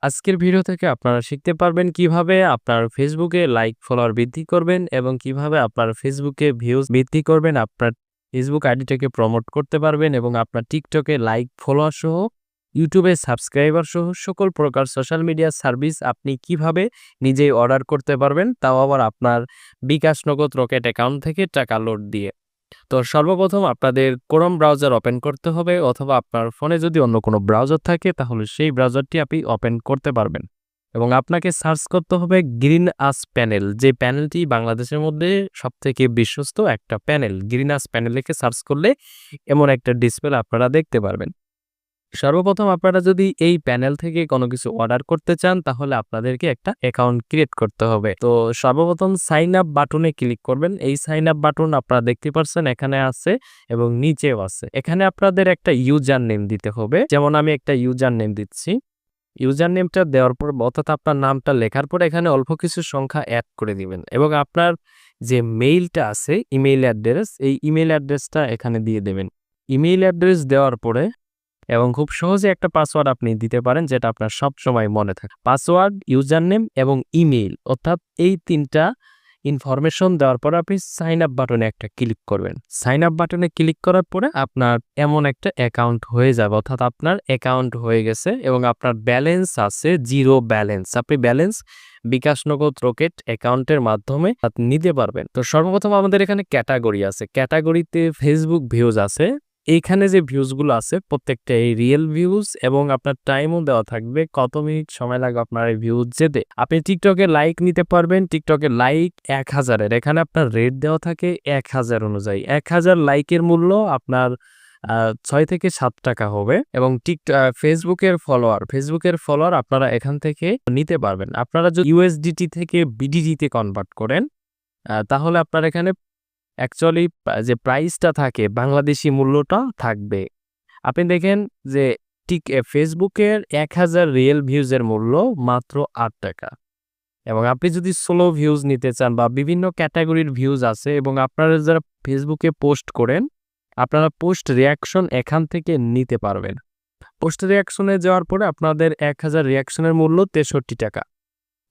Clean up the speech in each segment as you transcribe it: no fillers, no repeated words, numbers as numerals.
আজকের ভিডিও থেকে আপনারা শিখতে পারবেন কিভাবে আপনার ফেসবুকে লাইক ফলোয়ার বৃদ্ধি করবেন এবং কিভাবে আপনার ফেসবুকে ভিউজ বৃদ্ধি করবেন, আপনার ফেসবুক আইডিটাকে প্রমোট করতে পারবেন এবং আপনার টিকটকে লাইক ফলোয়ার সহ ইউটিউবে সাবস্ক্রাইবার সহ সকল প্রকার সোশ্যাল মিডিয়া সার্ভিস আপনি কিভাবে নিজেই অর্ডার করতে পারবেন, তাও আবার আপনার বিকাশ নগদ রকেট অ্যাকাউন্ট থেকে টাকা লোড দিয়ে। তো সর্বপ্রথম আপনাদের ক্রোম ব্রাউজার ওপেন করতে হবে, অথবা আপনার ফোনে যদি অন্য কোনো ব্রাউজার থাকে তাহলে সেই ব্রাউজারটি আপনি ওপেন করতে পারবেন এবং আপনাকে সার্চ করতে হবে গ্রিন আস প্যানেল। যে প্যানেলটি বাংলাদেশের মধ্যে সবথেকে বিশ্বস্ত একটা প্যানেল। গ্রিন আস প্যানেল লিখে সার্চ করলে এমন একটা ডিসপ্লে আপনারা দেখতে পারবেন। সর্বপ্রথম আপনারা যদি এই প্যানেল থেকে কোনো কিছু অর্ডার করতে চান তাহলে আপনাদেরকে একটা অ্যাকাউন্ট ক্রিয়েট করতে হবে। তো সর্বপ্রথম সাইন আপ বাটনে ক্লিক করবেন। এই সাইন আপ বাটন আপনারা দেখতে পাচ্ছেন এখানে আছে এবং নিচেও আছে। এখানে আপনাদের একটা ইউজার নেম দিতে হবে। যেমন আমি একটা ইউজার নেম দিচ্ছি। ইউজার নেমটা দেওয়ার পর অর্থাৎ আপনার নামটা লেখার পর এখানে অল্প কিছু সংখ্যা অ্যাড করে দিবেন এবং আপনার যে মেইলটা আছে ইমেইল অ্যাড্রেস, এই ইমেইল অ্যাড্রেসটা এখানে দিয়ে দেবেন। ইমেইল অ্যাড্রেস দেওয়ার পরে এবং খুব সহজে একটা পাসওয়ার্ড আপনি দিতে পারেন যেটা আপনার সব সময় মনে থাকে। পাসওয়ার্ড, ইউজার নেম এবং ইমেইল, অর্থাৎ এই তিনটা ইনফরমেশন দেওয়ার পর আপনি সাইন আপ বাটনে একটা ক্লিক করবেন। সাইন আপ বাটনে ক্লিক করার পরে আপনার এমন একটা অ্যাকাউন্ট হয়ে যাবে, অর্থাৎ আপনার অ্যাকাউন্ট হয়ে গেছে এবং আপনার ব্যালেন্স আছে জিরো ব্যালেন্স। আপনি ব্যালেন্স বিকাশ নগদ রকেট অ্যাকাউন্টের মাধ্যমে নিতে পারবেন। তো সর্বপ্রথম আমাদের এখানে ক্যাটাগরি আছে। ক্যাটাগরিতে ফেসবুক ভিউজ আছে। এইখানে যে ভিউজগুলো আছে প্রত্যেকটা এই রিয়েল ভিউজ এবং আপনার টাইমও দেওয়া থাকবে, কত মিনিট সময় লাগবে আপনার এই ভিউজ যেতে। আপনি টিকটকে লাইক নিতে পারবেন। টিকটকে লাইক 1000-এর, এখানে আপনার রেট দেওয়া থাকে 1000 অনুযায়ী। 1000 লাইকের মূল্য আপনার 6 থেকে 7 টাকা হবে এবং ফেসবুকের ফলোয়ার আপনারা এখান থেকে নিতে পারবেন। আপনারা যদি ইউএসডিটি থেকে বিডিটিতে কনভার্ট করেন তাহলে আপনার এখানে অ্যাকচুয়ালি যে প্রাইসটা থাকে বাংলাদেশি মূল্যটা থাকবে। আপনি দেখেন যে ফেসবুকের 1000 রিয়েল ভিউজের মূল্য মাত্র 8 টাকা এবং আপনি যদি সোলো ভিউজ নিতে চান বা বিভিন্ন ক্যাটাগরির ভিউজ আছে এবং আপনারা যারা ফেসবুকে পোস্ট করেন আপনারা পোস্ট রিয়াকশন এখান থেকে নিতে পারবেন। পোস্ট রিয়াকশনে যাওয়ার পরে আপনাদের 1000 রিয়াকশনের মূল্য 63 টাকা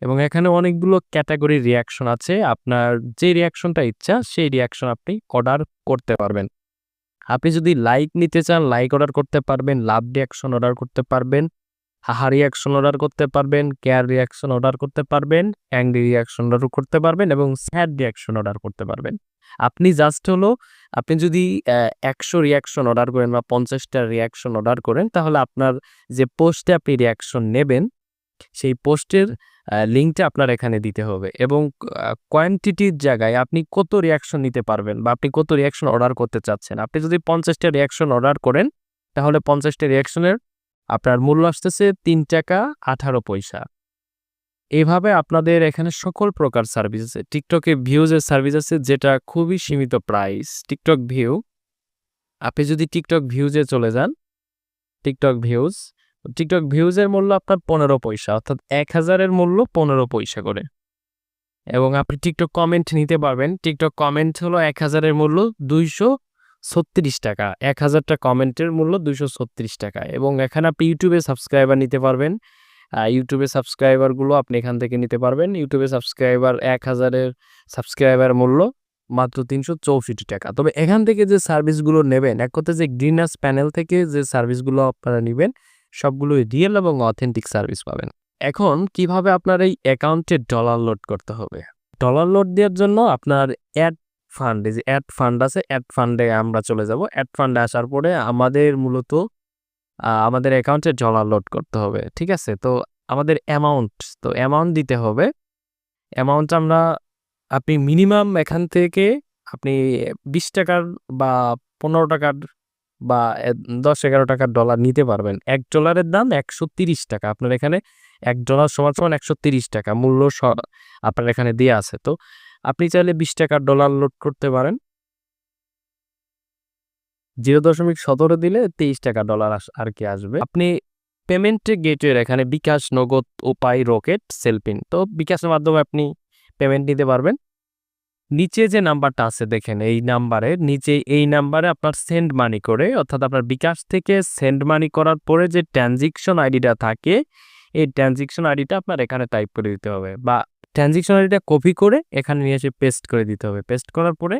এবং এখানে অনেকগুলো ক্যাটাগরির রিয়াকশন আছে। আপনার যে রিয়াকশনটা ইচ্ছা সেই রিয়াকশন আপনি অর্ডার করতে পারবেন। আপনি যদি লাইক নিতে চান লাইক অর্ডার করতে পারবেন, লাভ রিয়াকশন অর্ডার করতে পারবেন, হাহা রিয়াকশন অর্ডার করতে পারবেন, কেয়ার রিয়াকশন অর্ডার করতে পারবেন, অ্যাংরি রিয়াকশন অর্ডার করতে পারবেন এবং স্যাড রিয়াকশন অর্ডার করতে পারবেন। আপনি জাস্ট হলো আপনি যদি 100 রিয়াকশন অর্ডার করেন বা 50টা রিয়াকশন অর্ডার করেন তাহলে আপনার যে পোস্টে আপনি রিয়াকশন নেবেন সেই পোস্টের লিঙ্কটা আপনার এখানে দিতে হবে এবং কোয়ান্টিটির জায়গায় আপনি কত রিয়াকশন নিতে পারবেন বা আপনি কত রিয়াকশন অর্ডার করতে চাচ্ছেন। আপনি যদি 50টা রিয়াকশন অর্ডার করেন তাহলে 50টা রিয়াকশনের আপনার মূল্য আসতেছে 3 টাকা 18 পয়সা। এইভাবে আপনাদের এখানে সকল প্রকার সার্ভিস আছে। টিকটকে ভিউজের সার্ভিস আছে যেটা খুবই সীমিত প্রাইস। টিকটক আপনি যদি টিকটক ভিউজে চলে যান, টিকটক ভিউজের মূল্য আপনার 15 পয়সা, অর্থাৎ 1000-এর মূল্য 15 পয়সা করে এবং আপনি টিকটক কমেন্ট নিতে পারবেন। টিকটক কমেন্ট হলো 1000-এর মূল্য 236 টাকা। 1000টা কমেন্টের মূল্য 236 টাকা এবং এখানে আপনি ইউটিউবে সাবস্ক্রাইবার নিতে পারবেন। ইউটিউবে সাবস্ক্রাইবারগুলো আপনি এখান থেকে নিতে পারবেন। ইউটিউবে সাবস্ক্রাইবার 1000-এর সাবস্ক্রাইবার মূল্য মাত্র 364 টাকা। তবে এখান থেকে যে সার্ভিসগুলো নেবেন, এক কথায় যে গ্রিন আস প্যানেল থেকে যে সার্ভিসগুলো আপনারা নেবেন সবগুলোই রিয়েল এবং অথেন্টিক সার্ভিস পাবেন। এখন কিভাবে আপনার এই অ্যাকাউন্টে ডলার লোড করতে হবে? ডলার লোড দেওয়ার জন্য আপনার অ্যাড ফান্ড আছে, অ্যাড ফান্ডে আমরা চলে যাব। অ্যাড ফান্ডে আসার পরে আমাদের মূলত আমাদের অ্যাকাউন্টে ডলার লোড করতে হবে, ঠিক আছে? তো আমাদের অ্যামাউন্ট দিতে হবে। অ্যামাউন্ট আপনি মিনিমাম এখান থেকে আপনি 20 টাকার বা 15 টাকার বা 10-11 টাকার ডলার নিতে পারবেন। $1 দাম 130 টাকা। আপনার এখানে $1 সমান 130 টাকা মূল্য আপনার এখানে দেওয়া আছে। তো আপনি চাইলে 20 টাকার ডলার লোড করতে পারেন। 0.17 দিলে 23 টাকা ডলার আর কি আসবে। আপনি পেমেন্ট গেটওয়ের এখানে বিকাশ, নগদ, উপায়, রকেট, সেলপিন। তো বিকাশের মাধ্যমে আপনি পেমেন্ট নিতে পারবেন। নিচে যে নাম্বারটা আছে দেখেন, এই নাম্বারে আপনার সেন্ড মানি করে, অর্থাৎ আপনার বিকাশ থেকে সেন্ড মানি করার পরে যে ট্রানজেকশন আইডিটা থাকে এই ট্রানজ্যাকশন আইডিটা আপনার এখানে টাইপ করে দিতে হবে, বা ট্রানজ্যাকশন আইডিটা কপি করে এখানে নিয়ে এসে পেস্ট করে দিতে হবে। পেস্ট করার পরে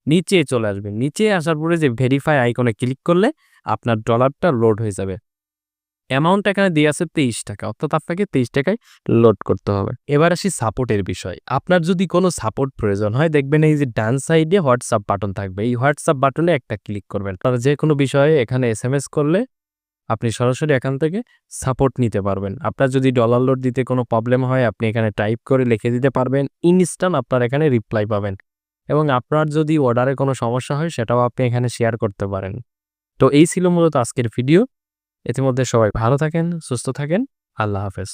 নিচে চলে আসবেন। নিচে আসার পরে যে ভেরিফাই আইকনে ক্লিক করলে আপনার ডলারটা লোড হয়ে যাবে। অ্যামাউন্ট এখানে দিয়ে আছে 23 টাকা, অর্থাৎ আপনাকে 23 টাকায় লোড করতে হবে। এবার আসি সাপোর্টের বিষয়। আপনার যদি কোনো সাপোর্ট প্রয়োজন হয়, দেখবেন এই যে ডান সাইডে হোয়াটসঅ্যাপ বাটন থাকবে, এই হোয়াটসঅ্যাপ বাটনে একটা ক্লিক করবেন। আপনারা যে কোনো বিষয়ে এখানে এসএমএস করলে আপনি সরাসরি এখান থেকে সাপোর্ট নিতে পারবেন। আপনার যদি ডলার লোড দিতে কোনো প্রবলেম হয়, আপনি এখানে টাইপ করে লিখে দিতে পারবেন, ইনস্ট্যান্ট আপনার এখানে রিপ্লাই পাবেন। এবং আপনার যদি অর্ডারে কোনো সমস্যা হয়, সেটাও আপনি এখানে শেয়ার করতে পারেন। তো এই ছিল মূলত আজকের ভিডিও। ইতিমধ্যে সবাই ভালো থাকেন, সুস্থ থাকেন। আল্লাহ হাফেজ।